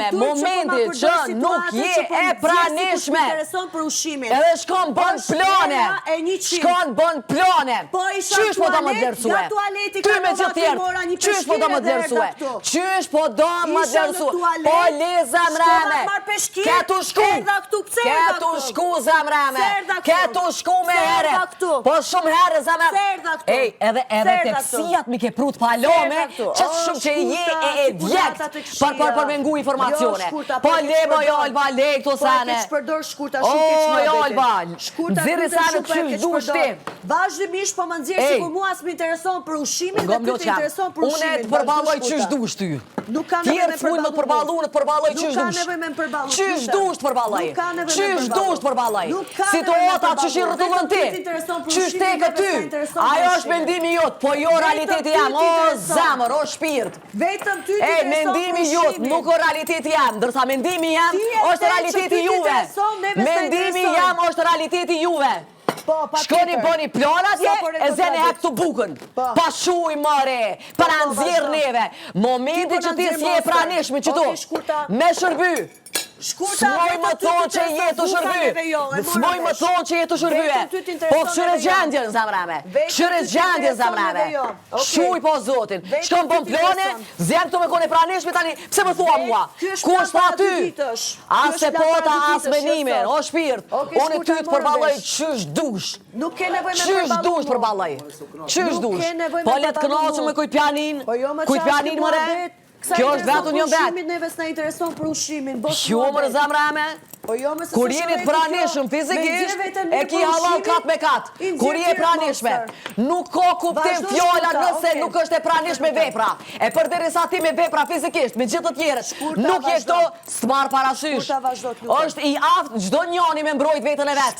plome, momenti që nuk je e pranishme, edhe shkon bën plone, qysh po do më të vlerësue, ty me që tjertë, qysh po do më të vlerësue, qysh po do më të vlerësue, po le zemreme, ketu shku zemreme, ketu shku me here, po shumë here zemreme, ej, edhe teksijat mi ke prut palome, që shumë që je e djekt, për me ngu informacione, po le boj Olba, le këto sene, oj Olba, nëziri sene të qysh dush ti, vazhdimisht po më nëzirë që ku mua s'mi intereson për ushimin dhe ty të intereson për ushimin. Unë e të përballoj qysh dush ty. Tjerë të mujnë më të përballu, unë të përballoj qysh dush. Nuk ka nevoj me më përballoj. Qysh dush të përballoj. Qysh dush të përballoj. Situata qysh i rëtullon ti. Qysh te këty. Ajo është mendimi jot, po jo realiteti jam. O zemër, o shpirt. Vetëm ty të intereson mendimi jot, nuk o realiteti jam. Ndërsa mendimi jam është realiteti juve. Mendimi jam është realiteti juve. Shkoni bëni planat e zene hek të bukën. Pa shuj mëre, para nëzirë neve. Momenti që ti s'je pranishme qëto, me shërby. Smoj më thonë që jetë të shërbye. Smoj më thonë që jetë të shërbye. Po këshyre gjendjen, zamrame. Këshyre gjendjen, zamrame. Shuj po zotin. Shkëm bëm plane, zem këtu me kone pranishme tani, pse më thua mua? Ku është aty? As se pota, as menimin, o shpirt. Unë ty të përballoj qysh dush. Qysh dush përballoj. Qysh dush. Po letë kënaqëm me kujt pianin. Kujt pianin mëre. Kjo është vetën një vetë. Ushimit neve s'na intereson për ushimin. Kjo më zamrame. Kur jeni të pranishëm fizikisht, e ki halal kat me kat. Kur je pranishme, nuk ka kuptim fjolla nëse nuk është e pranishme vepra. E përderisa ti me vepra fizikisht, me gjithë të tjerët, nuk je këto s'marr parasysh. Është i aftë çdo njani me mbrojt vetën e vet.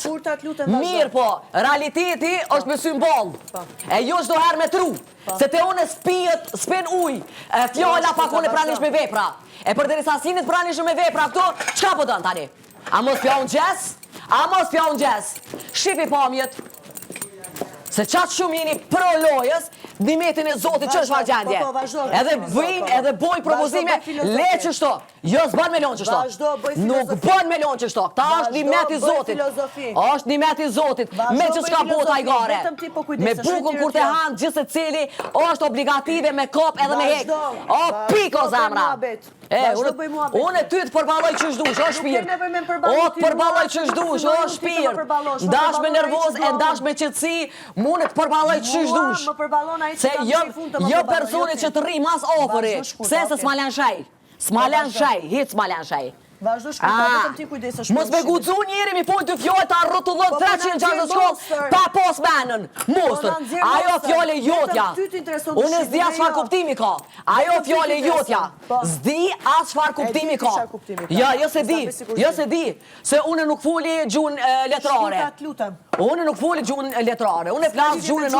Mirë po, realiteti është me symbol. E jo çdo herë me tru. Se te unë s'pen uj, fjolla pa kone pranish me vepra. E përderisa sinit pranish me vepra këto, çka po dën tani? A mos pja unë gjes? A mos pja unë gjes? Shqipi pamjet. Se qatë shumë jeni pro lojës, nimetin e Zotit që është fa gjendje. Edhe bëjmë, edhe boj propozime, le që shto. Jo s'ban me lonë që shto. Nuk ban me lonë që shto. Ta është nimet i Zotit. është nimet i Zotit. Me që s'ka bota i gare. Me bukën kur të hanë gjithë se cili, është obligative me kop edhe me hek. O piko zamra. Unë e ty të përballoj qysh dush, o shpirt. O të përballoj qysh dush, o shpirt. Ndash me nervoz e ndash me qëtësi, mune të përballoj qysh dush. Se jo personit që të rri mas ofëri, pse se s'malen shaj. S'malen shaj, hit s'malen shaj. Vazhdo shkurta, vetëm ti kujdesesh. Mos me guxu njëri mi pojnë të fjollë të arrotullon 360 shkollë pa pos menën. Mosën, ajo fjole jotja. Unë s'di as çfarë kuptimi ka. Ajo fjole jotja. S'di as çfarë kuptimi ka. Ja, jo se di. Se unë nuk foli gjuhën letrare. Unë nuk foli gjuhën letrare. Unë e flas gjuhën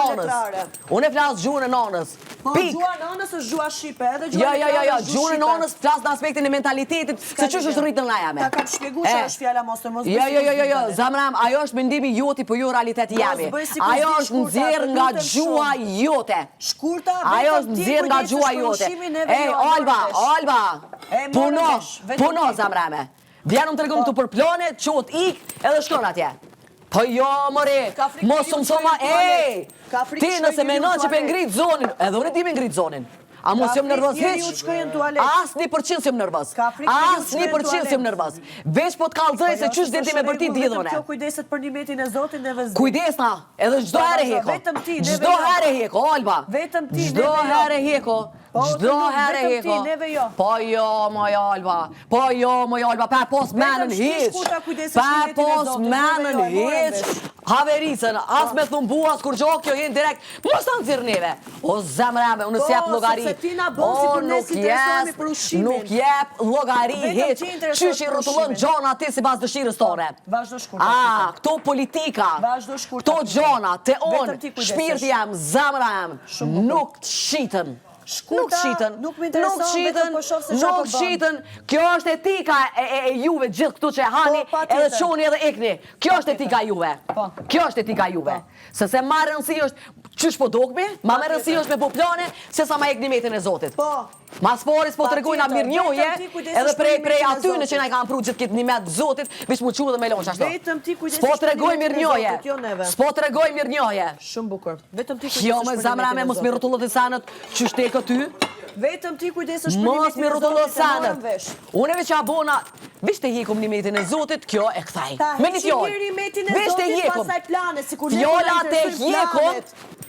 e nanës. Po gjuha e nanës është gjuha shqipe, edhe gjuha Ja, gjuhën e nanës flas në aspektin e mentalitetit, se ç'është rritën nga jame. Ta kam shpjegu që është fjala mos të mos Jo, zamram, ajo është mendimi joti, po jo realiteti jemi. Ajo është nxjerr nga gjuha jote. Ajo është nxjerr nga gjuha jote. Ej, Alba, puno zamrame. Vjen të tregom këtu për plane, qot ik, edhe shkon atje. Po jo, mëre, mos më thoma, ti nëse menon që pe ngrit zonin, edhe unë ti me ngrit zonin. A mos jam nervoz hiç? As 1% jam nervoz. As 1% jam nervoz. Veç po të kallzoj se çysh denti me bërti didhone. Kjo kujdeset për nimetin e Zotit dhe vetë. Kujdesna, edhe çdo herë heko. Çdo herë heko, Alba. Vetëm ti. Çdo herë heko. Çdo herë heko. Po jo, moj Alba, pa pos menën hiç. Pa pos menën hiç. Havericën, as me thun buas kur gjok kjo jenë direkt, mos të nëzirë neve. O zemreme, unë s'jep logari. Nuk jep logari hiç. Qysh i rrotullon gjona ti si pas dëshirës tone. Këto politika, këto gjona, te unë, shpirti jam, zemra jam, nuk të shitën. Nuk shitën, kjo është etika e juve gjithë këtu që e hani, edhe qoni edhe ikni. Kjo është etika juve. Se ma rëndësi është, qysh po dokmi, ma me rëndësi është me po plane, se sa ma ikni metin e Zotit. Mas pari s'po të regojnë a mirë njohje, edhe prej aty në që na i kam pru gjithë këtë një metë zotit, vish mu qu dhe me lonë qashtu. S'po të regoj mirë njohje. S'po të regoj mirë njohje. Shumë bukur. Vetëm ti kujdesesh Jo, me zamra me mos mi rrotullot i sanët që shtekë ty. Vetëm ti kujdesesh për Mos mi rrotullot sanët. vesh. Une veç abona, vish të hikum një metin e zotit, kjo e këthaj. Me një fjallë. Vish të hikum. Fjolla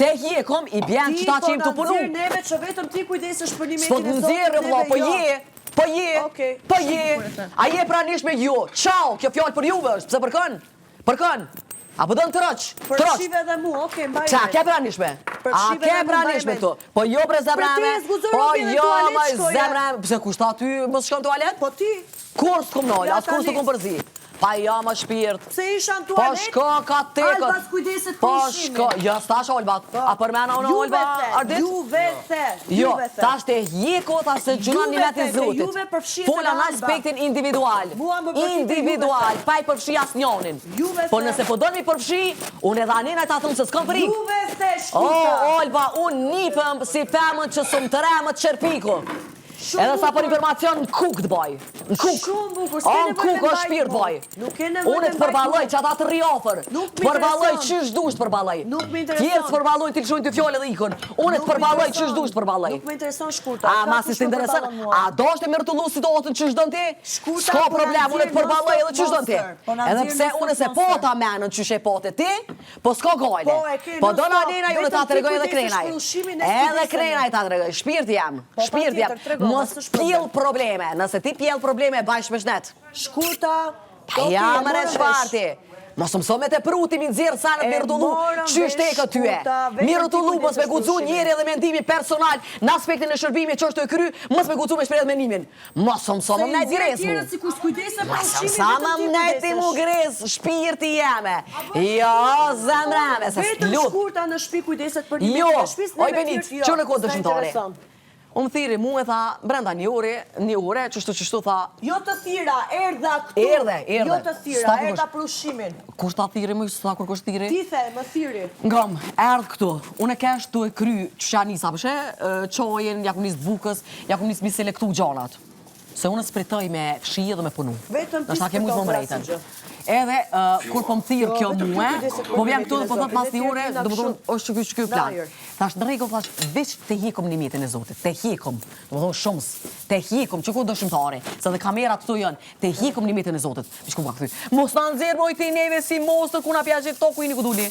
te hikum i bjen qëta që im të punu. Neve që vetëm ti kujdesesh për një S'po të metin e nëzirë, vla, po je. A je pranish me ju. Qau, kjo fjallë për juve është, pse përkën? Përkën? A po dënë të rëq? Përshive dhe mu, oke, mbaj Qa, ke pranishme? A ke pranishme këtu? Po jo bre zemrame, po jo më zemrame, pëse kushta ty më shkon tualet? Po ti? Kur s'kom nolë, as kur s'kom përzi? Pa jo më shpirt. Pse isha në Po tualet? shko ka tekët. Albas kujdeset Po për ushimin. shko, jo s'tash Olbat. A përmena unë Olba, Ardit? Juve the. Jo, tash të hjeko, tash të gjunan një metin zotit. Juve përfshihet Fola në aspektin individual. Individual, pa i përfshi as njonin. Po nëse po doni përfshi, unë edhe anina ta thunë se s'kom përik. Juve the shkuta. O, Olba, unë nipëm si femën që sum të remët qërpiku. Edhe sa për informacion në kuk të baj. Në kuk. Shumë bukur, O, në kuk është shpirt baj. Unë të përballoj që ata të riofer. Të përballoj qysh dush të përballoj. Nuk më intereson. Tjerë të përballoj të lëshojnë të fjole dhe ikon. Unë të përballoj qysh dush të përballoj. Nuk më intereson shkurta. A, ma si s'intereson? A do shte mirë të lu situatën qysh dën ti? S'ka problem, unë të përballoj edhe qysh dën ti. Edhe pse unë se po ta menën qysh e pote ti, po s'ka gojle. Po do në anina ju në ta të regoj edhe krenaj. Edhe krenaj ta të regoj. Shpirt jam. Shpirt jam. Mos pjell probleme. Nëse ti pjell probleme, bajsh me shnet. Shkurta. Ja më re shparti. Mos mëso me të pruti mi nëzirë sa në mirëtullu qysh te këtë tyje. Mirëtullu mos me gucu njeri edhe mendimi personal në aspektin e shërbimi që është të kry, mos me gucu me shprej edhe menimin. Mos mëso më mnejt gres mu. Mos mëso më mnejt i mu gres, shpirti jeme. Jo, zemreme, se s'lut. Vetëm shkurta në shpi kujdeset për një Jo, shpis oj Benit, që në kodë dëshmëtari? Unë thiri mu e tha, brenda një ore, qështu tha... Jo të thira, erdha këtu. Erdhe. Jo të thira, erdha për ushimin. Kur ta thiri mu, sa kur kështë thiri? Ti the, më thiri. Ngam, erdhë këtu. Unë e kesh të e kry që ja njësa, përshe, qojen, ja ku njësë bukës, ja ku njësë mi selektu gjanat. Se unë spritoj me fshije dhe me punu. Vetëm ti s'pritoj Edhe, kur po më thirë kjo muë, po vjem këtu dhe po thot mas një ore, dhe po thonë, është që kjo plan. Thash, në rregull, thash, veç të hikom një mjetin e Zotit, të hikom, dhe po thonë shumës, të hikom, që ku dëshimtari, se dhe kamerat këtu janë, të hikom një mjetin e Zotit. Vishku pa këthy, mos në nëzirë mojti neve si mostër, ku na pjaqit toku i një ku duli.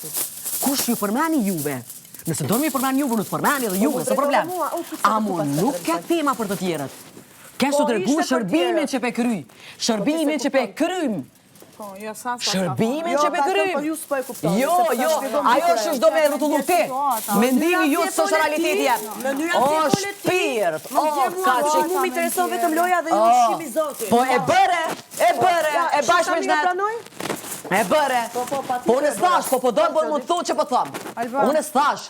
Kush ju përmeni juve? Nëse do mi përmeni juve, nuk përmeni edhe juve, së problem. Amo nuk ke tema për të tjerët. Keshtu të regu shërbimin që pe kry. Shërbimin që pe krym. Shërbimin që pe krym. Jo, ajo është do me rrotullu ti. Mendimi ju së realiteti jam. O, shpirt. O, ka që... Mu më intereson vetëm loja dhe ju ushqimi Zotit. Po e bash me shnet. E bëre. Po unë s'thash, po dojnë po më të thonë që po thëmë. Unë s'thash.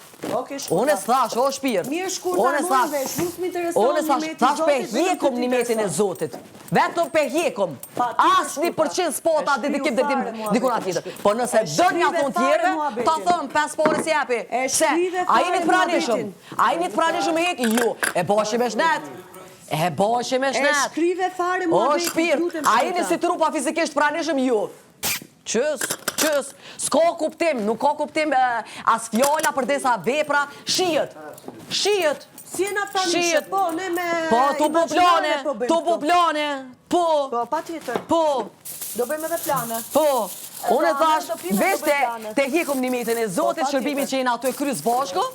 Unë s'thash, o shpirë. Mirë shkurta mund vesh, nuk m'intereson një meti Zotit. Thash pe hjekum një metin e Zotit. Vetëm pe hjekum. As 1% spota dedikim dikuna tjetër. Po nëse dënja thonë tjere, ta thëmë 5 pore si jepi. Se, a jeni të pranishëm? A jeni të pranishëm e hek? Ju, e boshi me shnet. E boshi me shnet. E shkrive fare mua o shpirë, a jeni si trupa fizikisht pranishëm? Ju. Qës, s'ka kuptim, nuk ka kuptim as fjolla për desa vepra, shijet. Si e na pranishë, po, ne me... Po, tu po plane, po. Po, pa tjetër. Po. Do bëjmë edhe plane. Po. Unë e thash, vesh te hikum një metin e Zotit, shërbimi që jena ato e krys bashko.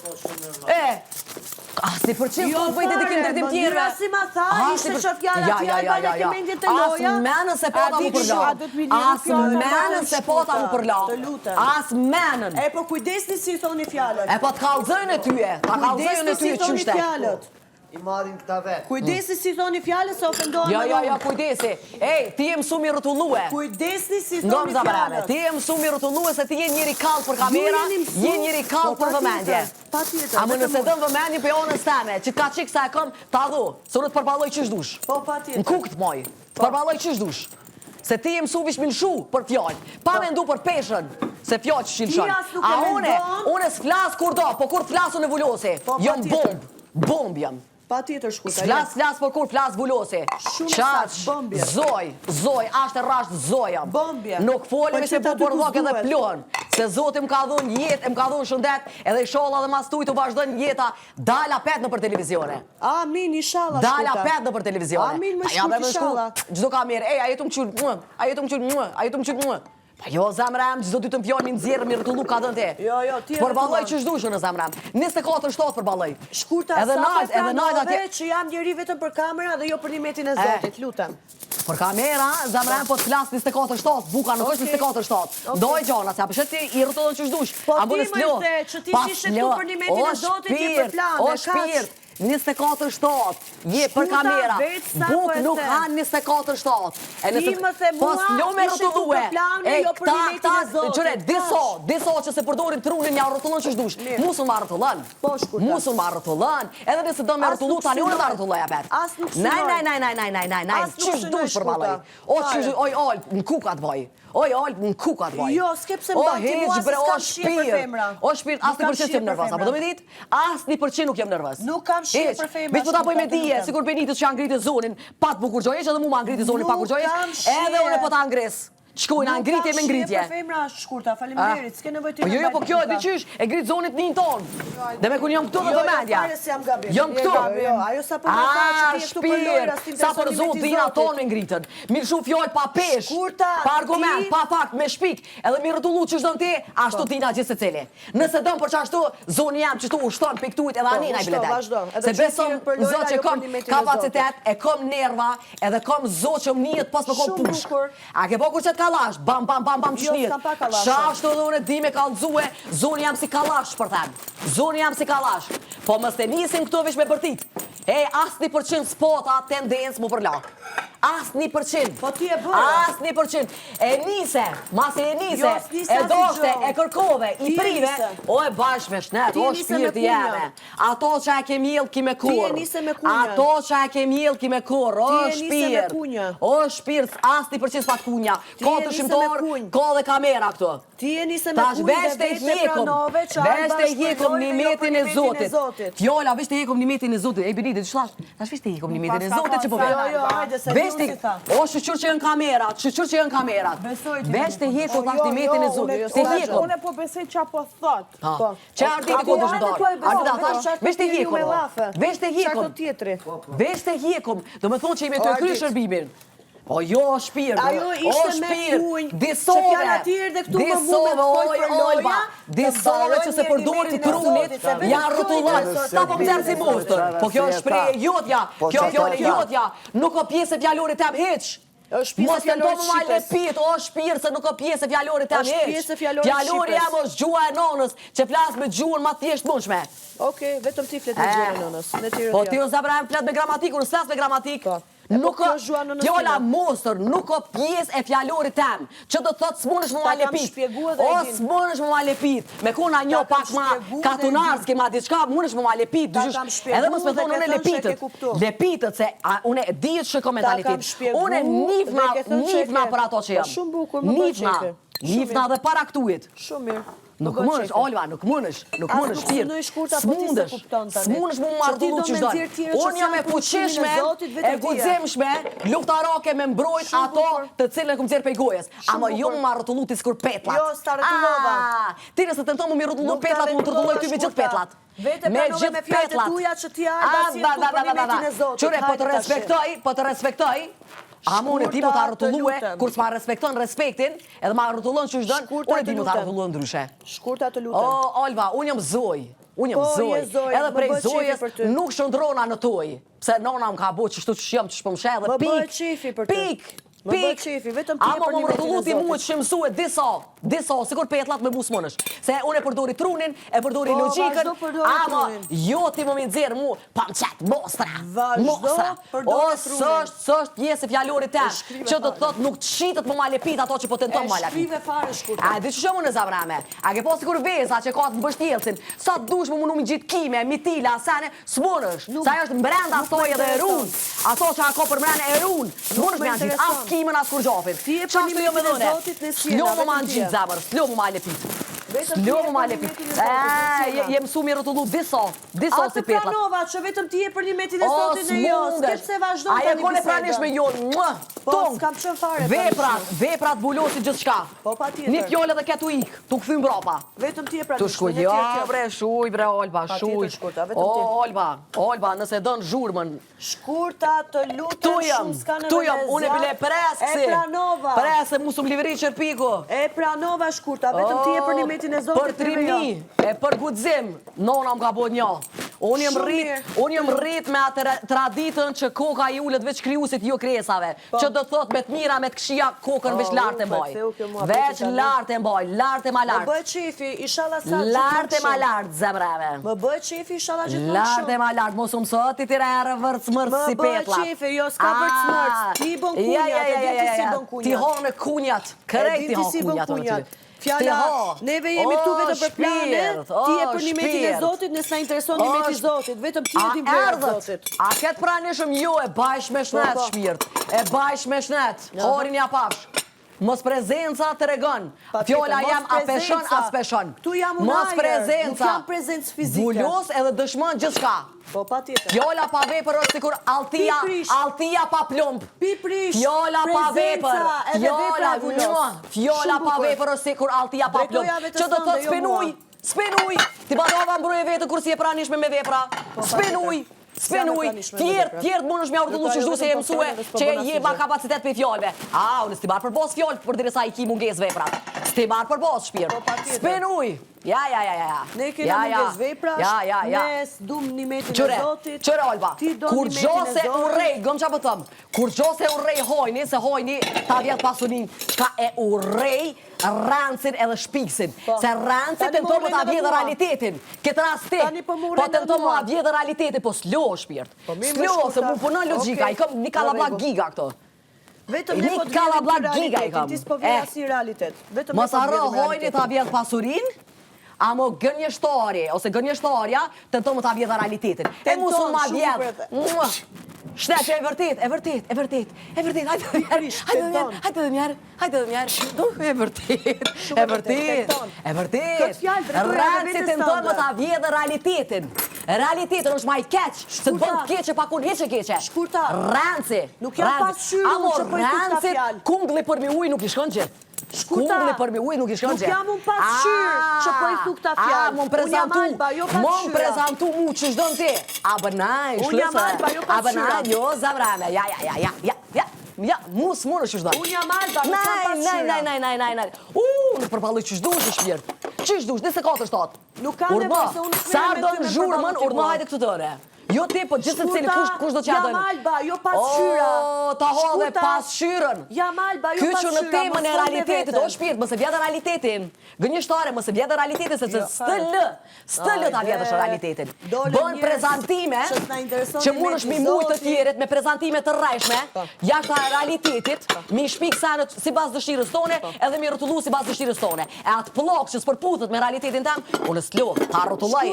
As 1% po bëjt e dikim dretim tjerve. Mënyra si ma tha, ishte që fjalla tja e bane ke mendje të loja. As menën se pota mu përla. As menën se pota mu përla. As menën. E po kujdesni si thoni fjallët. E po t'kallëzojnë e tyje. T'kallëzojnë e tyje qyshte. I marim këta vetë. Kujdesni si thoni fjallët se ofendohen me Jo, kujdesi. Ej, ti e mësu mi rëtullue. Kujdesni si thoni fjallët. Ti e mësu mi rëtullue se ti je njëri kallë për kamera, je njëri kallë për vëmendje. A më nëse dëm vëmendje për jonës teme, që ka qikë sa e kom, ta dhu, se unë të përballoj qysh dush. Në kukët moj, të përballoj qysh dush. Se ti e mësu vish milshu për fjallë, pa me ndu për peshën, se fjallë që shilshon. A une s'flas kur do, po kur t'flasu në vullosi, jom bomb jam. Patjetër shkurta. Flas për kur, flas vulosi. Shumë bombje. Zoj, ashtë e rasht zoja. Bombje. Nuk folimi se po përdhok edhe plon. Se Zoti më ka dhënë jetë, më ka dhënë shëndet, edhe inshallah dhe mas tuj të vazhdojnë jeta, dala pet në për televizione. Amin, inshallah shkurta. Dala pet në për televizione. Amin, me shkurt inshallah. Gjdo ka mirë, a jetu më qyrë, Pa jo, zemrem, gjdo dy të më fjoni nëzirë, mi rëtullu ka dënë te. Jo, ti Përballoj që shdushë në zemrem. 24/7 përballoj. Shkurta, sa për pranove që jam njeri vetëm për kamera dhe jo për nimetin e Zotit, lutem. Për kamera, zemrem po të flas 24/7, buka nuk është 24/7. Doj gjona, se apëshet ti i rëtullon që shdush. Po ti më the që ti ishe këtu për nimetin e Zotit, je për plane, o shpirt, 24/7, je për kamera, buk nuk han 24/7. Ti më the mua, ishe këtu për plane, jo për nimetin e Zotit. Qëre, diso që se përdorin trunin ja rëtullon që shdush, musun ma rëtullon. Musun ma rëtullon, edhe nëse do me rëtullu, tani unë da rëtulloj apet. As nuk synoj. Naj, që shdush përballoj. Oj, në kukat vaj. Oj, në kukat vaj. Jo, s'ke pse më ti mua se s'kam shqie për femra. O shpirt, as 1% jem nervos, apo do me dit? As 1% nuk jem nervos. Nuk kam shqie për femra. Veç po ta bëj me dije, sikur Benitës që ngritë zonin, pat bukur gjojesh, edhe mu ma ngritë zonin pa kur gjojesh, edhe unë po ta ngres. Shkojnë a ngritje me ngritje. Nuk kam shqie për femra shkurta, faleminderit, s'ke nevojë të Jo, po kjo e di qysh, e ngritë zonit një ton. Dhe me kun jam këtu dhe vëmendja. Jam këtu. Ajo sa për më tha që ti e këtu për lojra, s'ti sa për zot dhina ton me ngritën. Mirë shumë fjallë pa pesh, pa argument, pa fakt, me shpik. Edhe mi rëtullu që shdojnë ti, ashtu tina gjithë se cili. Nëse dëmë për që ashtu, zoni jam që shtu ushton për këtujt edhe anina i biletet. Se besom zot që kom kapacitet, e kom nerva, edhe kom zot që më njët pas më kom push. A ke po kur qëtë kalash, bam, që njët. Shashtu dhe unë di me kalzue, zoni jam si kalash për them. Zoni jam si kalash. Po mës të nisin këto vish me bërtit. As 1% spota tendencë mu përla. As 1%. Po ti e bërë. As 1%. E nise, mas e nise, e doshte, e kërkove, i prive, o e bash me shnet, o shpirt jeme. Ato që e ke mjell ki me kur. Ti e nise me kunja. Ato që e ke mjell ki me kur, o Ti e nise me shpirt. kunja. O shpirt, as 1% s'pat kunja. Ti Ka e të nise shimtar, me kunj. ka dhe kamera këtu. Ti e nise me kunj dhe vete pranove që a Veshte hekum një metin e Zotit. Zotit. Fjolla, veshte hekum një metin e Zotit. E Beniti, që thash? Tash veshte hekum një metin e Zotit që po Jo, hajde se ju si tha. O, shqyr që janë kamerat, Veshte hekum thash një metin e Zotit. Se hekum. Unë po besoj çfarë po thot. Që arditi ku dëshmëtar. Veshte hekum. Veshte hekum. Do me thonë që i me të kry shërbimin. O jo, shpirë, ajo ishte me kunj, disove, që fjalla tjerë dhe këtu më mu me të folë për loja, disove që se përdorin trunit, ja rëtullon, ta po më zërë si mostër, po kjo është shpreje jotja, kjo fjole jotja, nuk o pjesë e fjallorit tem heq. Mos të ndonë më lepit, o shpirë se nuk o pjesë e fjallorit tem heq. Fjallori jam është gjua e nonës, që flasë me gjuën ma thjesht mundshme. Okej, vetëm ti flet me gjuën e nonës. Po ti unë zabrajmë flet me gramatikë, unë s'flas me gramatikë. Nuk o fjolla mostër, nuk o pjesë e fjallorit tem, që do të thotë s'munësh më ma lepit. O s'munësh më ma lepit. Me kuna njo pak ma katunarski, ma diçka, munësh më ma lepit. Edhe mësë me thonë unë e lepitët. Lepitët, se unë e ditë që kom mentalitet. Unë e nifna për ato që jam. Nifna dhe para këtuit. Shumë mirë. Nuk mënësh, Olva, nuk mënësh shpirë. S'munësh mu martullu që shdojnë. Unë jam e fuqishme, e gudzimshme, luftarake me mbrojt ato të cilën e këmë cirë pej gojes. Ama jo mu martullu t'i skur petlat. Jo, s'ta rëtullova. Ti nëse të nëtonë mu mi rëtullu petlat, mu të rëtulloj ty me gjithë petlat. Vete pranove me fjallë të tuja që ti arda si e tu për nimetin e Zotit. Qure, po të respektoj, Amo unë e ti mu të arrotullue, kur s'ma respekton respektin, edhe ma arrotullon që shdën, unë e ti mu të arrotullon ndryshe. Shkurta të lutem. O, Olva, unë jam zoj, edhe prej zojës nuk shëndrona në toj, pse nona më ka bo që shtu që jam që shpëmshe edhe pik, Amo më rëtulluti mu që shemësue disa, sikur petlat me bus mënësh. Se unë e përdori trunin, e përdori logikën, amo jo ti më minëzirë mu, pa më qëtë mostra. O, sështë pjesë e fjallorit tem, që do të thotë nuk të shitët më ma lepit ato që po të nëtonë ma lepit. E shkrive fare shkurta. A, di që shumë në zavrame, a ke po sikur veza që ka të mbështjelësin, sa të dush më munu mi gjitë kime, mitila, sene, s'munësh, sa është mbrenda stoj edhe erun, ato që a ko për mrene erun, s'munësh me janë gjitë, kimën as kur gjafin. Ti e për nimetin e Zotit në sjena, S'lo më ma në gjithë zemër, s'lo më ma lepit. S'lëmë ma lepi. Jem su mi rëtullu disa si petlat. Pranova që vetëm ti e për një metin e Zotit në jo, s'kepse vazhdo të Aja një kone bisedë. pranish me jo, Po, s'kam qënë fare. veprat bulosi gjithë shka. Po, pa tjetër. Një fjole dhe ketu ik, tu këthym brapa. Vetëm ti e Tu pranish. shkuj, ja bre, shuj bre, Olba, shuj. shkurta, vetëm ti. Olba, nëse dënë zhurmën. Shkurta të lutem shumë s'ka në Këtu jam, unë e bile pres kësi. E pranova. Pres e musum liveri qërpiku. E pranova shkurta, vetëm ti e për një metin e Zotit. Për trimni, e për gudzim, nona më ka bo një. Unë jem rrit me atë traditën që koka i ullet veç kryusit jo kresave. Që do thot me të mira, me të këshia kokën veç lartë e mboj. Veç lartë e mboj, lartë e ma Më lartë. bëjt qifi, ishala sa gjithë Lartë e ma lartë, zemreve. Më bëjt qifi, ishala gjithë Lartë e ma lartë, mos më sot ti tira erë vërë smërë si Më bëjt petlat. qifi, jo s'ka vërë smërë. Ti bën kunjat, e di ti si bën kunjat. Ti honë kunjat, kërejt ti honë kunjat. Fjalla, neve jemi këtu vetëm për planet, ti e për një metin e Zotit, nësë na intereson një metin e Zotit, vetëm ti e di vlerë Zotit. A ketë pranishëm jo e bajsh me shnet, shpirt, e bajsh me shnet, horin ja pafsh. Mos prezenca të regon, fjolla jam a peshon, as peshon. Tu jam unë Mos ajer, prezenca, nuk jam prezencë fizike. Vullos edhe dëshmon gjithë shka. Po, pa tjetër. Fjolla pa vepër është sikur altia pa plumb. Piprish, Fjolla pa vepër, prezenca, edhe vepra e vullos. fjolla pa vepër është sikur altia pa plumb. Drejtoja vetë Që do të sënde, jo spenuj, spenuj, ti badova mbroje vetë kur si e pranishme me vepra. Spenuj, tjertë mund është mja urdhullu që shdu se je mësue që je ma kapacitet për i fjallëve. Unë s'ti marë për bos fjallë për diresa i ki munges veprat. S'ti marë për bos shpirë. Spenuj. Ja. Ne kena munges vepra, ne s'dum një metin e Zotit. Qëre, Olba, kur gjose urrej, gëm qa pëtëm, kur gjose urrej hojni, se hojni ta vjetë pasunin, qka e urrej, rancin edhe shpiksin. Se rancin të në tomë ta vjetë realitetin. Këtë rasti, po të në tomë ta vjetë realitetin, po s'lo shpirt. S'lo, se mu punon logika, i kam një kalablak giga këto. Vetëm ne po të vjetë realitetin, ti s'po vjetë asi realitet. Mos arro hojni ta vjetë pasurin, amo gënjeshtari, ose gënjeshtarja, të në tomë ta vjetë realitetin. E mu su ma vjetë. Shtet, e vërtet, hajtë dhe njerë, e vërtet, rancit të në tonë më ta vjedhe realitetin. Realitetin është ma i keq, se të bënd keqe pa kun heqe keqe. Shkurta, Ranci, nuk jam pasqyrë unë që po i thuk ta fjallë. kungli për mi uj nuk i shkon gjithë. Kungli për mi uj nuk i shkon gjithë. Nuk jam unë pasqyrë që po i thuk ta fjallë. Unë jam Alba, jo pasqyra. Mon prezentu mu që shdojnë ti. A bënaj, Unë jam Alba, jo pasqyra. A bënaj, jo zavrame, ja, mus mune që shdojnë. Unë jam Alba, nuk jam pasqyra. Nej. Nuk përpalloj që shdojnë që shpirë. Që shdojnë, 24-7. Nuk ka nevojë se unë Sa dojnë zhurmën, urma hajde këtë tëre. Jo ti, po gjithë se cili kush do t'ja dojnë. Jam Alba, jo pasqyra. Ta hodhe pasqyrën. Jam Alba, jo pasqyra. Kyqë në temën e realitetit, o shpirt, mëse vjetë realitetin. Gënjështare, mëse vjetë realitetin, se stëllë ta vjetësh realitetin. Bën prezentime që mund është mi mujtë të tjerit me prezentime të rrajshme, jashtë realitetit, mi shpik sanët si bas dëshirës tone, edhe mi rëtullu si bas dëshirës tone. E atë plok që s'përputët me realitetin tem, unë s'lo, ta rëtulloj,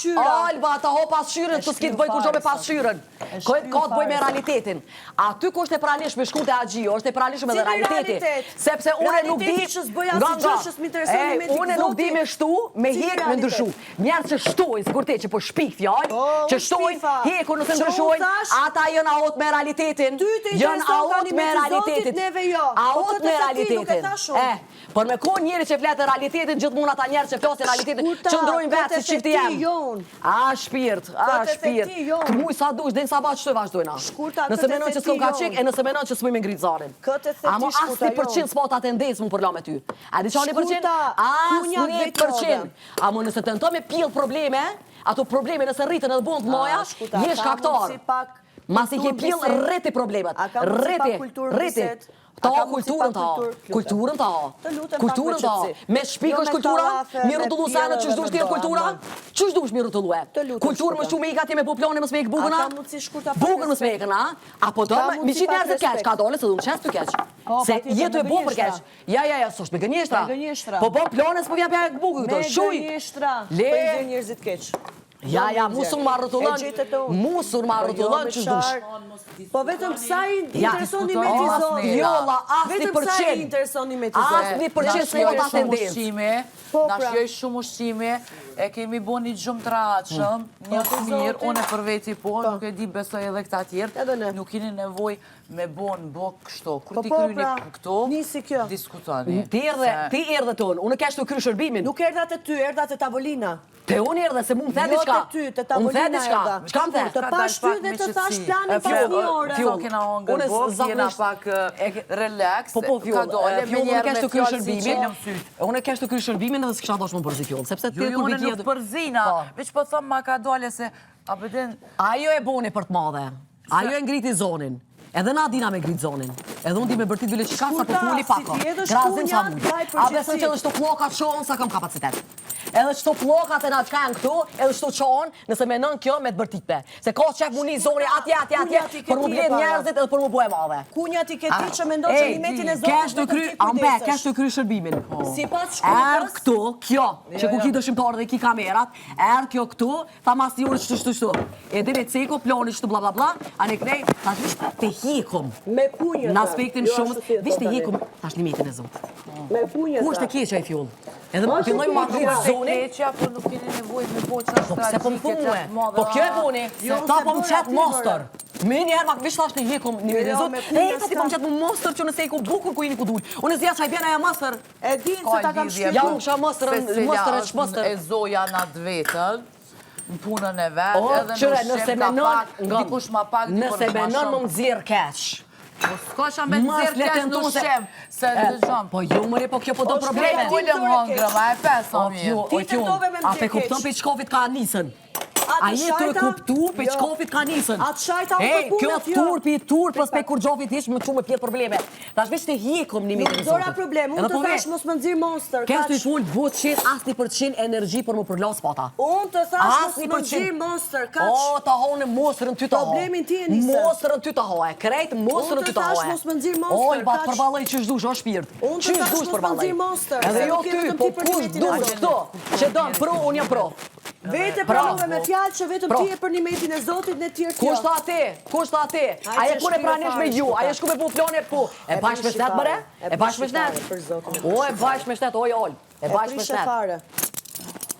Alba, ta ho pasqyrën, të s'ki të bëj kur gjo me pasqyrën. Ka të bëj me realitetin. A ty ko është e pranishme shkurt e agjio, është e pranishme dhe realiteti. Sepse unë nuk di... Unë nuk di me shtu, me hek, me ndryshu. Njerë që shtojnë, si kur te që po shpik fjall, që shtojnë, heku nëse ndryshojnë, ata jënë aot me realitetin. Jënë aot me realitetin. Aot me realitetin. Por me ko njeri që fletë realitetin, gjithë mund ata njerë që fletë realitetin, që ndrojnë vetë si qifti jem. A shpirt. Të muj sa dush, dhe në sa baqë që të vazhdojna. Nëse menon që s'kom ka qik, e nëse menon që s'muj me ngritë zarin. Amo as 1% s'po ta tendes mu përla me ty. A di qa 1%? As 1%. Amo nëse të nëto me pil probleme, ato probleme nëse rritën edhe bund moja, jesh kaktar. Mas i ke pil rriti problemet. Rriti. Ta ha kulturën ta ha. Kulturën ta ha. Me shpik është kultura, mi rëtullu sanët që shdush tjetë kultura, që shdush mi rëtullu e? Kulturë më shumë i ka ti me po plane më smejkë bugëna? Bugën më smejkën, a? Apo do mi qitë njerëzit keq, ka dole se du më qesë të keq. Se jetu e bo për keq. Ja, s'osh me gënjeshtra. Po bo plane s'po vjen pja e bugë këto, shuj. Me gënjeshtra, për i njerëzit keq. Ja, musur ma rrotullon. Musur ma rrotullon që dush. Po vetëm kësa i interesoni me t'i zotit. Viola, asni Vetëm për kësa i qenë. interesoni me t'i zotit. Asni për qenë s'ka ta tendencë. Na shjoj shumë ushqime, e kemi bo një gjumë të rahatshëm, një të mirë, unë e për veti po, nuk e di besoj edhe këta tjerë, nuk keni nevoj me bo në bok kështu. Kur ti kryni këto, diskutoni. Ti erdhe tonë, unë kesh të kry shërbimin. Nuk erdhat e ty, erdhat e tavolina. Te unë erdhe se mu më the diçka. Jo te ty, te tavolina erdha. Çka më the? Të pash ty dhe të thash planin pas një ore. Fjoll, kena ongër bok, jena pak relax, ka dole, me njerë me fjallë si qenë më sytë. Unë kesh të kry shërbimin edhe s'kisha dosh më përzi fjoll, sepse ti Jo, unë nuk përzina, veç po thëmë ma ka dole se, a bëden... Ajo e boni për të madhe, ajo e ngriti zonin. Edhe na dina me ngrit zonin. Edhe unë di me bërtit vile qika sa për puni pako. Grazin sa mund. A besën që edhe shto plokat qonë sa kam kapacitet. Edhe qëto plokat e na qka janë këtu, edhe qëto qonë, nëse me nën kjo me të bërtitpe. Se ka qef muni zoni atje, për mu blet njerëzit edhe për mu bue madhe. Kunja ti ke ti që me ndonë që limetin e zotit dhe të ti kujdesesh. Kesh të kry shërbimin. Si pas shkullës. Erë këtu, kjo, që ku ki dëshimtarë dhe ki kamerat, erë kjo këtu, tha mas një orë qështu. E dhe ceko, plani qështu bla bla bla, a ne krej, ta vish të hikum. Me punjët. Në aspektin shumë, vish të hikum, tash limetin e zotit. Me punjët. Ku është e keqja i fjoll? Edhe më filloj ma rrugë zoni. Keqja, po nuk keni nevoj me po qa Se po më thunë po kjo e boni, ta po më qetë monster. Me njerë ma vish tash në hikum një mirë zot. Ta ti po më qetë më monster që nëse i ku bukur ku i një ku dull. Unë zja qaj bjena e monster. E din se ta kam shkjetu. Ja unë qa monster e qmonster. E zoja në atë vetën, në punën e vetë, edhe në shem ka pak, dikush ma pak, dikush ma shumë. Nëse me nën më nëzirë keq. Po s'ka qa me nëzirë keq në shem, se në dëgjëm. Po jo mëri, po kjo po do probleme. Ullëm hëngrë, ma e pesa mirë. Ti të dove me më A pe kupton pe qkofit ka nisën. A jetë të kuptu pe qkofit ka nisën. Atë shajta unë të punët, jo. Kjo tur pës pe kur gjofit ish më qumë pjetë probleme. Ta shveç të hikum një mitin zotit. Dora problem, unë të thash mos më nëzirë monster. Kes të i full vot qetë asni % energji për më përlas pata. Unë të thash mos më nëzirë monster, kaq. O, ta hone monsterën ty ta ho. Problemin ti e nisë. Monsterën ty ta ho, e krejt monsterën ty ta ho. Unë të thash mos më nëzirë monster, Oj, bat përballoj që shdush, o shpirt. Unë të thash mos më nëzirë monster. Edhe jo ty, po kush dush këto, që donë pro, unë jam pro. Vete pranove me fjalë që vetëm ti e për një metin e zotit në tjerë kjo. Kush ta ati? Aje kur e pranesh me ju, aje shku me bu flone pu. E bash me shtet mëre? E bash me shtet? O, e bash me shtet, oj, ol. E bash me shtet.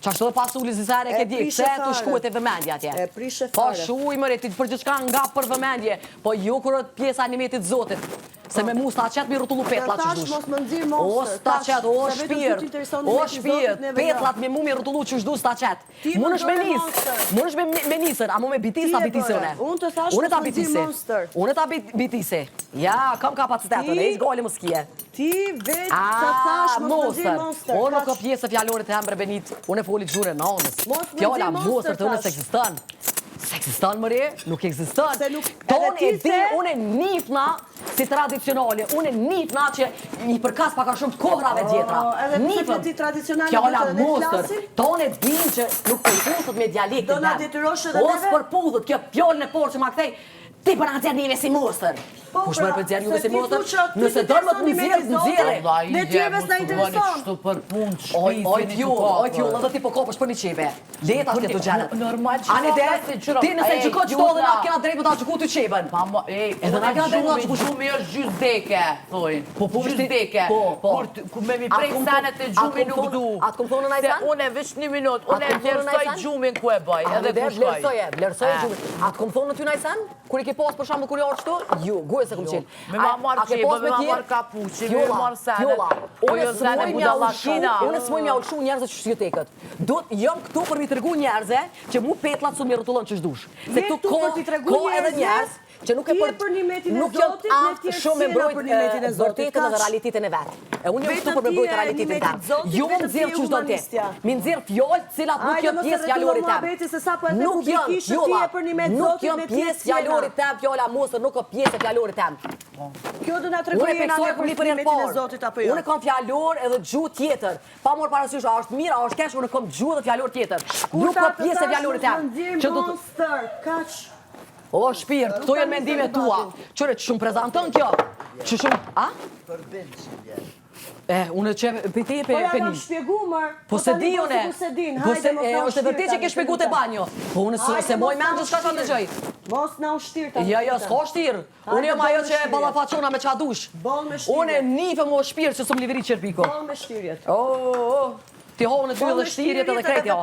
Qashtu dhe pasuli zizare ke di, se të shkuet e vëmendje atje. E prishe Po fare. shuj mëre, ti për gjithka nga për vëmendje, po ju kërët pjesa animetit zotit. Se me mu sta qet mi rrotullu petlat që shdush. Mos më nëzirë monster. O sta qet, o shpirt, petlat me mu mi rrotullu që shdush sta qet. Mun është me nisë, mun është me nisën, a mu me bitis ta bitisi une. Unë të thash mos më nëzirë monster. Unë ta bitisi. Ja, kam kapacitetën, e izgoli më skje. Ti vetë të thash mos më nëzirë monster. O nuk o pjesë e fjallorit e embre Benit, unë e foli gjure në anës. Fjalla monster të unë se eksistan. Se eksistan mëri, nuk eksistan. Tonë e di, unë e nifna si tradicionale, unë e nifna që i përkas paka shumë të kohrave djetra. Edhe pëse ti tradicionale fjalla vëtë edhe monster, flasin? tonë e din që nuk përpudhët me dialektin Do na detyrosh edhe neve? Os përpudhët, kjo pjollën e porë që ma kthej, ti për nga nxerë njëve si monster. Kush mërë për nxerë njëve si monster? Nëse dërë më të nëzirë. Ne tjerëve s'na intereson. Shtu për punë të Oj t'jull, edhe ti po kopësh për një qepe. Leta këtë të gjenet. Normal që Ani dhe, ti nëse gjyko qëto dhe na kena drejt më ta gjyku të qepen. Edhe na kena drejt më ta gjyku shumë është gjysdeke, thojnë. Gjysdeke. Kur me mi prej senet e gjumi nuk du. Atë kom thonë në Se une veç një minut, une vlerësoj gjumin ku e bëj, edhe kushkoj. Vlerësoj gjumin. Atë kom thonë në ty najsen? Kur i ke pas për shembull kur i orë qëtu? Ju, guaj se kom qenë. Me ma marë qepë, me ma marë kapuqi, me ma marë senet. O jo senet budallakina. Unë s'moj mja ullshu njerëzë që shqytekët. Jam këtu për mi tërgu njerëzë që mu petlat su mi rëtullon që shdush. Se këtu ko edhe njerëz që nuk e për një metin e zotit, ne tjerë shumë me sina për një metin e zotit. vërtetën dhe realitetin e vetë. E unë jam këtu për me brojtë realitetin tem. Jo më nëzirë që shdo ti. Mi nëzirë fjollë cilat nuk jam pjesë fjallorit tem. Nuk jam pjesë fjallorit tem, fjolla mosër, nuk o pjesë fjallorit tem. Kjo do na tregoj jena ne për një metin e zotit apo jo? Unë kam fjallor edhe gjuhë tjetër. Pa morë parasysh, a është mirë, a është kesh, unë kam gjuhë dhe fjallor tjetër. Nuk ka pjesë e fjallorit tem. O, shpirt, këto jenë mendime tua. Qëre, që shumë prezenton kjo? Që shumë, a? Përbindshëm jenë. Unë që për te Po ja kam një. shpjegu, mër. Po se di une. Po se din, Po se hajde, mos na është e vërtet që ke shpjegu të banjo. Po unë se moj mendë s'ka të ndëgjoj. Mos na ushtir ta. Jo, s'ka shtirë. Unë jam ajo që ballafaqona me qa dush. Ball me shtirje. Unë nife më shpirë që s'm liveri qërpiko. Ball me shtirjet. Ti honë ty edhe shtirjet edhe krejt, jo.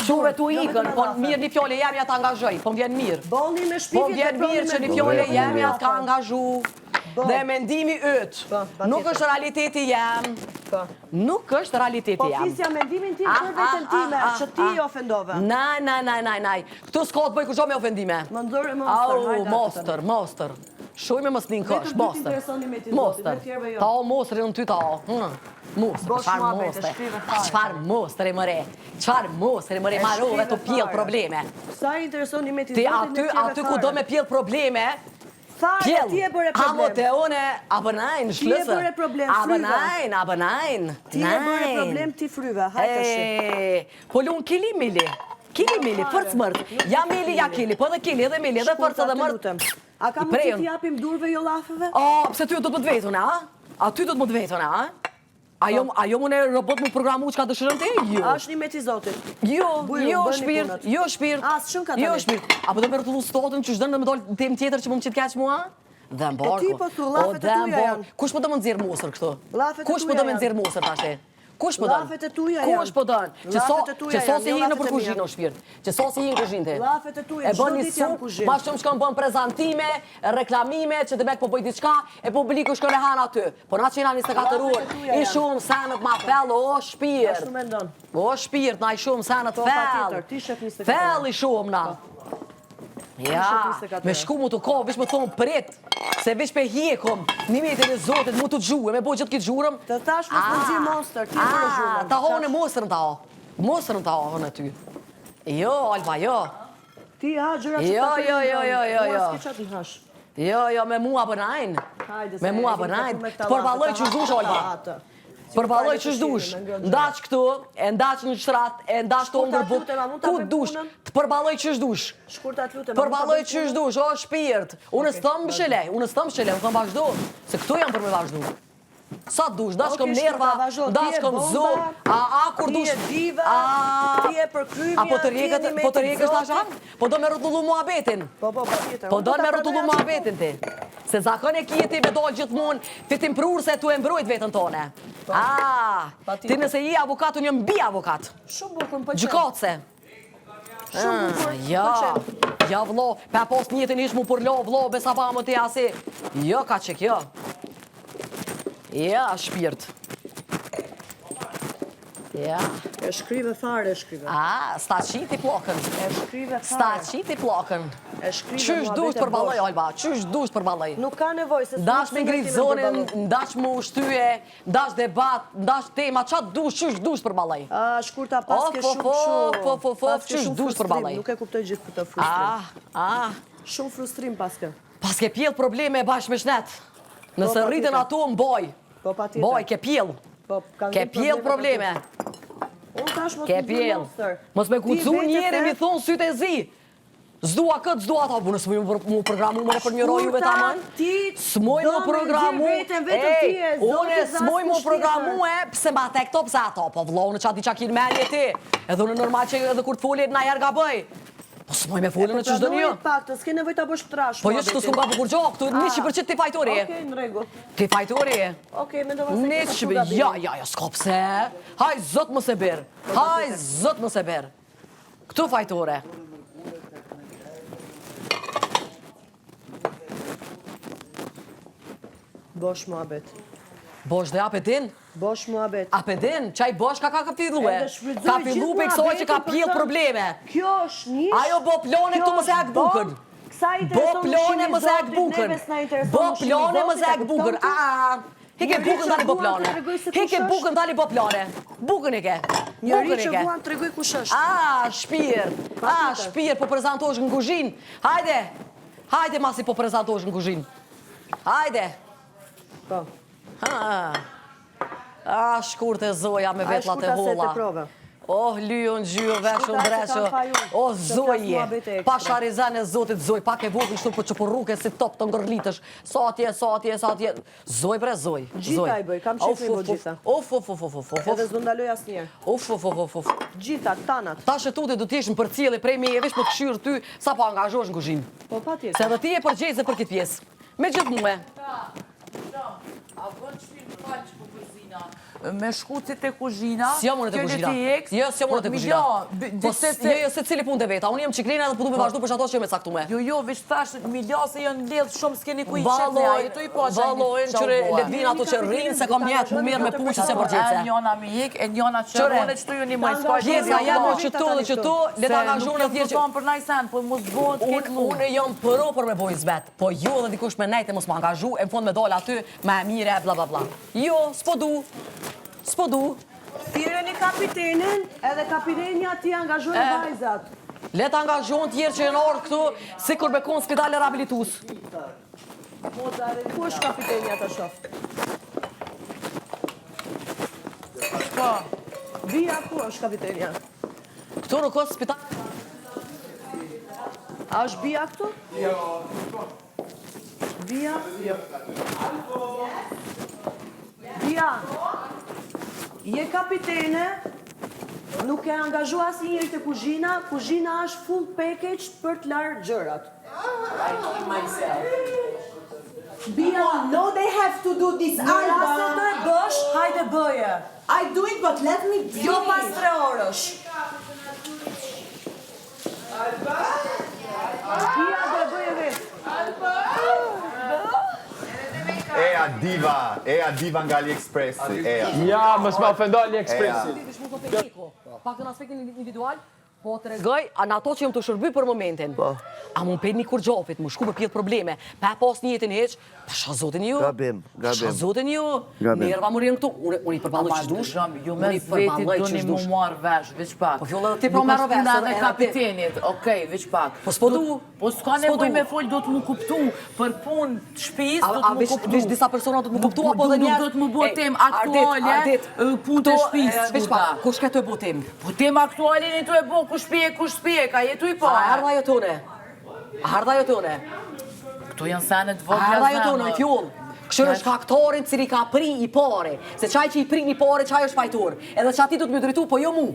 Quve tu ikën, po mirë një fjole jemi atë angazhoj, po m'vjen mirë. Bolli me Po shpifjet m'vjen mirë që një fjole jemi atë ka angazhu. Dhe mendimi ytë. Nuk është realiteti jem. Nuk është realiteti Po jem. fisja mendimin tim për vetën time, që ti i ofendove. Naj. Këtu s'ka të bëj kur gjo me ofendime. Më ndërë monster, Monster. Shuj me mos një kësh, Vetëm ty t'interesoni me ti zotit, Monster. me tjerve jo. Ta o monster në ty ta o. Monster, Bosh qfar muhabete, monster. shkrive fare. Qfar monster e mëre. Qfar monster e mëre marove të pjell probleme. Sa i interesoni me ti Ti zotit, me tjerve aty ku do me pjell probleme, Fare, ti e bëre Amo problem. te une, a bënajnë, shlësë. Ti e bëre problem, A fryve. bënajnë. Ti e bëre problem ti fryve, hajtë shi. Po lunë kili mili, fërë smërt. Ja mili, ja kili, po dhe kili, edhe mili, edhe fërë edhe mërt. A ka mund që ti japim durve jo lafeve? Pse ty do të më të vetën, a? A ty do të më të vetën, a? Ajo më në robot më programu që ka dëshërën te? Jo. Ashtë një me ti zotit. Jo shpirt. Asë shumë ka tani. Jo shpirt. Apo do me rëtullu stotën që shdënë dhe me dollë tem tjetër që më më qitë keq mua? Dhe më barku. ti po thu, lafet e tuja janë. Kush po do më nëzirë musër kështu? Lafet e Kush po tuja do me janë. nëzirë musër tashti? Kush po dënë? Lafet e tuja janë. Kush po dënë? Lafet e tuja Që so janë, si jo hi në lafet për e kuzhinë mia. o shpirt. Që so si hi në kuzhinë ti. Lafet e tuja, E çdo bën një ditë jam sup, kuzhinë. ma shumë shkon bën prezantime, reklamime, që të mek po bëj diçka, e publiku shkon e han aty. Po na që jena 24 orë, i shumë sanët ma fell, o shpirt. Ashtu mendon. O shpirt, na i shumë sanët Po, fell. patjetër, ti shef 24 Fell i shumë na. Ja, me shku mu të ko, vish me thonë prit, se vish pe hjekom, një metin e zotit, mu të gjuhe, me bo gjithë këtë gjurëm. Të tash mos më nxirr monster, ti e bëre zhurmën. Ta honë e mosërën ta ho. Mosërën ta ho në ty. Jo, Alba, jo. Ti ha gjëra që Jo, ta jo, jo, jo, jo, jo. Mos ke çati hash. Jo, me mua bënajnë. Hajde, Me mua bënajnë. Të përballoj që shdush, Alba. Përballoj që shdush. Ndaç këtu, e ndaç në shtrat, e ndaç të ongër but. Ku dush? Të përballoj që shdush. Shkurta lutem. Përballoj që shdush, o shpirt. Unë s'tëm shele, unë thëm vazhdo. Se këtu jam për me vazhdu. Sa dush, dash kom nerva, dash kom zub, kur dush. Ti e diva, ti e përkrymja, po të rjekës tash anë? Po do me rrotullu muhabetin. Po, patjetër. Po do me rrotullu muhabetin ti. Se zakon e kjeti me dojë gjithmonë, fitim prurë se tu e mbrojt vetën tone. Ti nëse i avokat, unë jëm bi avokat. Shumë bukur më pëlqen. Gjykatëse. Shumë bukur. Ja vlo, pa pos njëtën ish mu përlo, vlo, besa pa më të jasi. Jo, ka qik, jo. Ja, shpirt. Ja. E shkrive fare, e shkrive. Sta qiti plokën. E shkrive Sta fare. qiti plokën. E shkrive Qysh dush të përballoj, Alba? Qysh dush të përballoj? Nuk ka nevojë se Ndash me ngrit zonën, ndash më ushtyje, ndash debat, ndash tema, çat dush, qysh dush të përballoj? Shkurta paske shumë kështu. Qysh dush të përballoj? Nuk e kuptoj gjithë këtë frustrim. Shumë frustrim paske. Paske pjell probleme bashkë me shnet. Nëse rritën ato mboj. Po patjetër. Boj, ke pjell. Ke pjell probleme. Unë tash mos Ke pjell. Mos me kucu njeri mi thonë sytë e zi. Zdua këtë, zdua ta, bu nësë mu programu më për njëroj juve ta man. S'moj mu programu, une s'moj mu programu pse ma te këto pse ato, po vlonë që ati që kinë menje ti, edhe unë normal që edhe kur të folit na jerga bëj. Po s'moj me folën në që shdo një. Pak, të s'ke nevoj të bësh trash. Po jo që të s'kum ka bukur gjo, këtu 100% ti fajtori. Okej, në rregull. Ti fajtori. Okej, mendova se ke Nisë që ja, s'ka pse. Haj, zot më se berë. Haj, zot më se berë. Këtu fajtore. Bosh muhabet. Bosh dhe apetin? Bosh muhabet. Apetin? Qaj bosh ka fillu e? Edhe shfrytëzoj Ka fillu pe kësoj që ka gjithë pjell muhabetin probleme. Kjo është një. Ajo bo plone këtu më se ak bukën. Bo plone më se ak bukën. Bo plone më se ak bukën. Hike bukën tali bo plone. Hike bukën tali bo plone. Bukën i ke. Njëri që vuan të regoj kush është. Shpirë. Shpirë, po prezentosh në kuzhinë. Hajde. Hajde masi po prezentosh në kuzhinë. Hajde. Po. Shkurt e zoja me vetlat e holla. Oh, lyon, gjyë, veshën, dreqë. Oh, zoje. Pa sharizan e zotit, zoj. Pak e vogël shtu për që për rruke si top të ngërlitësh. Sa atje. Zoj bre, zoj. Gjitha i bëj, kam qef i bëj gjitha. Of. Edhe s'do ndaloj asnjëherë. Of. Gjitha, tanat. Ta shëtute du t'ishën për cilë prej me e vesh më të këshyrë ty, sa pa angazhosh në kuzhinë. Po patjetër. Se dhe ti e përgjejse për këtë pjesë. Me gjithë mume. A bën shpinë të falë që po përzina? Me shkucit e kuzhina... Si jam unë të kuzhina. Jo, si jam unë të kuzhina. Jo, se cili punë të veta. Unë jem qiklina dhe përdu me vazhdu për që ato që jemi caktume. Jo, veç tash, milja se jënë ledhë shumë s'keni ku i qëtë ja, jetu i po që valojnë qëre ledvin ato që rrinë, se kam jetë më mirë me puqë se përgjece. E njona mi hik, e njona që rrone që tu ju një maj s'ka Pjesa janë qëtu dhe qëtu, leta angazhone të tjerë që... për najsen, po mos bëhet këtë lu. Unë jam pro për me bojë zbet, po jo dhe dikush me nejtë e mos më angazhu, e më fund me dollë aty, me mire, bla bla bla. Jo, s'po du. Thirrë një kapitenin, edhe kapitenia ti angazhojnë vajzat. Le të angazhojnë tjerë që jenë orë këtu, si kur me konë spitale rehabilitus. Ku është kapitenia të shof? Po. Bia, ku është kapitenia? Këtu nuk është spitale. A është Bia këtu? Jo. Bia? Jo. Bia, je kapitene, nuk e angazhu asë njëri të kuzhina, kuzhina është full package për të larë gjërat. Bia, No, they have to do this. nëse do e bësh, hajde bëje. I do it, but let me finish. Jo pas 3 orësh. Bia do e bëje vetë. Eja diva nga AliExpressi, eja. Ja, mos më ofendo AliExpressi. Pak të në aspektin individual, po të regoj, në ato që jam të shërby për momentin. A mu pet një kur gjopit, mu shku për pjetë probleme, pa pas një jetin heq, pasha zotin ju. Gabim. Pasha zotin ju. Nerva më rinë këtu, unë i përballoj që dush. Ju me vetit do një mu marrë vesh, veç pak. Po fjollë edhe ti pro merë vesh. Nuk është puna dhe kapitenit, okej, veç pak. Po s'po du. Po s'ka nevoj me folj, do të mu kuptu. Për punë shpis, do të mu kuptu. A vesh disa persona do të mu kuptu, apo dhe njerë? Do të mu bo tem aktuale, punë të shpis. Veç pak, ku shke të e bo tem? Po tem aktuale një të e bo, ku shpije, ka jetu i po. A ardha jo tone. Këto janë senet A vogla ardha jo tone, fjollë. Këshër është kaktorin cili ka pri i pare. Se qaj që i pri një pare, qaj është fajtur. Edhe që ati du të më dritu, po jo mu.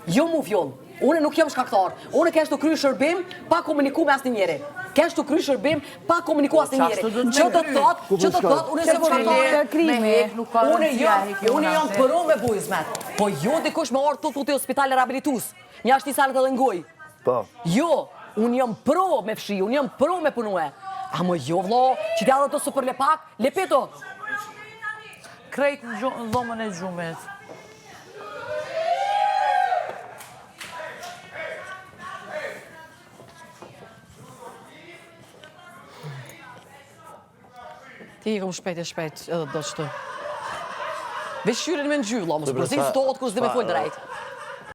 Jo mu, fjollë. Une nuk jam shkaktar. Une kesh të kry shërbim, pa komuniku me asnjë njeri. Kesh të kry shërbim, pa komuniku asnjë njeri. Që të thot, une se shkaktar. Une jam përu me bujzmet. Po jo dikush me orë të thuti hospital rehabilitus. Një ashtë i sanet edhe ngoj. Jo, unë jam pro me fshi, unë jam pro me punue. A më jo vlo, që t'ja dhe të super lepak, lepito. Krejt në dhomën e gjumit. Ti i kom shpejt edhe do qëtë. Vesh shyrin me në gjylla, mos përzim së tot kur s'di me full drejt.